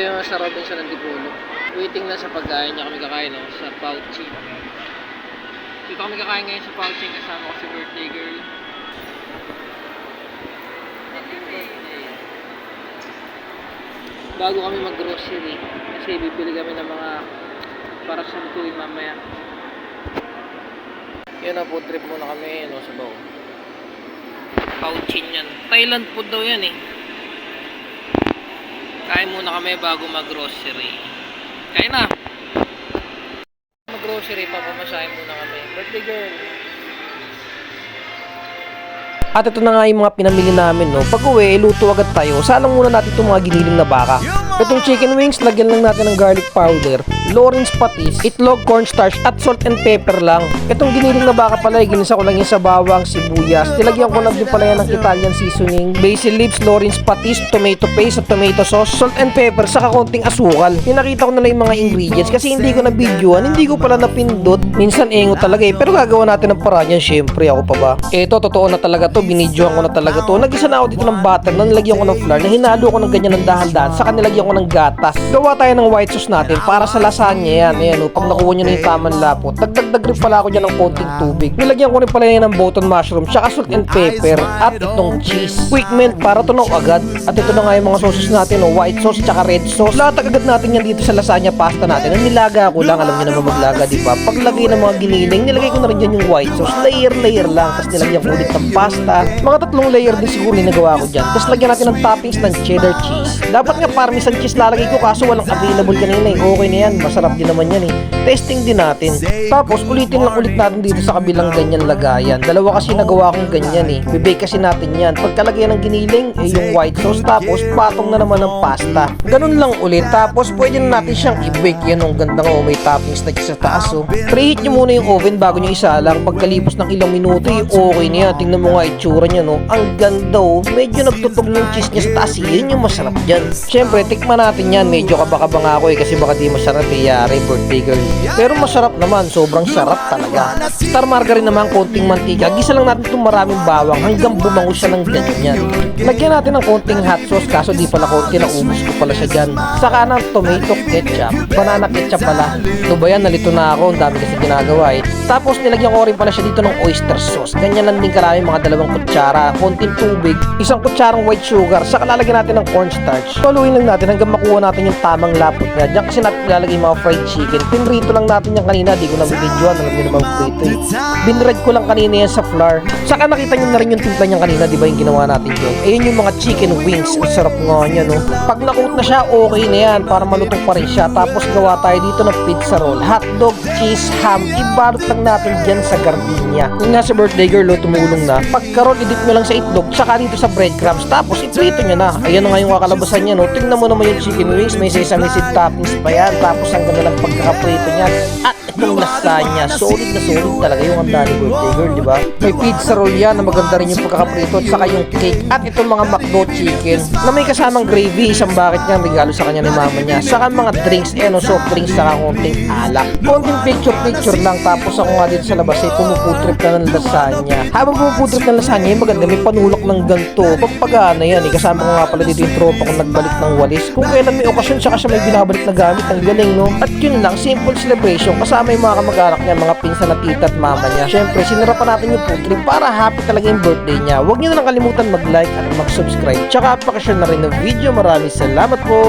Yung sa Robinson ng Dipulo. Waiting na sa pagkain niya kami kakain sa Pouchy. Dito kami kakain ngayon sa Pouchy kasama ko si birthday girl. Happy birthday. Bago kami mag-grocery kasi bibili kami ng mga para sa lutuin mamaya. Yun na, food trip muna kami sa Bao. Pouchin yan. Thailand food daw yan Kain muna kami bago mag-grocery. Kain na! Mag-grocery, papamasahin muna kami. Birthday girl! At ito na nga yung mga pinamili namin, no. Pag uwi, luto agad tayo. Salang muna natin itong mga giniling na baka. Itong chicken wings, lagyan lang natin ng garlic powder, Lawrence patis, itlog, cornstarch, at salt and pepper lang. Itong giniling na baka pala, ginisa ko lang yung sa bawang, sibuyas. Nilagyan ko lang din pala yan ng Italian seasoning, basil leaves, Lawrence patis, tomato paste, at tomato sauce, salt and pepper, saka konting asukal. Pinakita ko na lang yung mga ingredients kasi hindi ko na videoan, hindi ko pala napindot. Minsan engo talaga pero gagawa natin ng paraan yan, syempre ako pa ba. Ito, totoo na talaga to. Binidyohan ko na talaga to. Nagisa na ako dito ng butter na nilagyan ko ng flour na hinalo ko ng ganyan ng dahan-dahan saka nilagyan ko ng gatas. Gawa tayo ng white sauce natin para sa lasagna yan. Ayan, pag nakuha nyo na yung tamang lapot, dagdag rin pala ako dyan ng konting tubig. Nilagyan ko rin pala yan ng button mushroom saka salt and pepper at itong cheese. Quick melt para tunaw agad. At ito na nga yung mga sauces natin, white sauce saka red sauce. Lahat agad natin yan dito sa lasagna pasta natin. Ang nilaga ko lang, alam niyo naman maglaga, di ba? Paglagay ng mga giniling, nilagay ko na rin dyan yung white sauce. Layer lang. Tapos nilagyan ko ulit ng pasta. Mga 3 layer din siguro yung nagawa ko dyan. Tapos lagyan natin ng toppings ng cheddar cheese. Dapat nga parmesan cheese lalagay ko kaso walang available kanina Okay na yan. Masarap din naman yan Testing din natin. Tapos ulitin lang ulit natin dito sa kabilang ganyan lagayan. Dalawa kasi nagawa kong ganyan Bibake kasi natin yan. Pagkalagyan ng giniling, yung white sauce. Tapos patong na naman ng pasta. Ganun lang ulit. Tapos pwede na natin siyang i-bake. Yan ganda may toppings na cheese sa taas Preheat nyo muna yung oven bago nyo isalang. Pagkalipos ng ilang minuto, okay na yan. Tingnan mo nga itsura niya Ang ganda Medyo nagtutog yung cheese niya sa taas. Yun yung masarap dyan. Siyempre, tikman natin yan. Medyo kaba-kaba nga ako kasi baka di masarap yari birthday girl. Pero masarap naman. Sobrang sarap talaga. Star margarine naman, konting mantika. Gisa lang natin itong maraming bawang hanggang bumango siya ng ganyan. Lagyan natin ng konting hot sauce kaso di pala konti na ubus ko pala siya dyan. Saka ng tomato ketchup. Banana ketchup pala. Ito ba yan? Nalito na ako. Ang dami kasi ginagawa Tapos nilagyan ko rin pala siya dito ng oyster sauce. Ganyan lang din karami mga 2 kutsara. Konting tubig, 1 kutsarang white sugar, saka lalagyan natin ng cornstarch. Haluin lang natin hanggang makuha natin yung tamang lapot niya. Diyan kasi natin ilalagay yung mga fried chicken. Pinrito lang natin yan kanina, di ko na videoan, alam niyo naman prito Binred ko lang kanina yan sa flour. Saka nakita niyo na rin yung timpla niya kanina, di ba yung ginawa natin yun? Ayun yung mga chicken wings, ang sarap nga niya Pag nakuot na siya, okay na yan, para malutong pa rin siya. Tapos gawa tayo dito ng pizza roll, hotdog, cheese, ham, ibalot lang natin dyan sa gardenia. Yung nasa birthday girl, tumulong na. Pagkaroon, idip nyo lang sa itlog, saka dito sa breadcrumbs, tapos iprito nyo na. Ayan na nga yung kakalabasan niya Tingnan mo naman yung chicken wings, may sesame seed toppings pa yan. Tapos ang ganda ng pagkakaprito niya. At itong lasagna, solid na solid talaga yung handa ni birthday girl, di ba? May pizza roll yan na maganda rin yung pagkakaprito at saka yung cake. At itong mga McDo chicken na may kasamang gravy, isang bucket niya regalo sa kanya ni mama niya. Saka mga drinks, soft drinks, saka konting alak. Konting picture lang. Tapos ako nga dito sa labas pumuputrip na ng lasagna. Habang pumuputrip ng lasagna, maganda may panulak ng ganto. Pagpagana yan Kasama ko nga pala dito yung tropa kung nagbalik ng walis. Kung kailan may okasyon, saka siya may binabalik na gamit. Ang galing At yun lang, simple celebration. Kasama yung mga kamag-anak niya, mga pinsan na tita at mama niya. Siyempre, sinarapan natin yung food trip para happy talaga yung birthday niya. Huwag niyo na lang kalimutan mag-like at mag-subscribe. Tsaka pakishare na rin ng video. Maraming salamat po!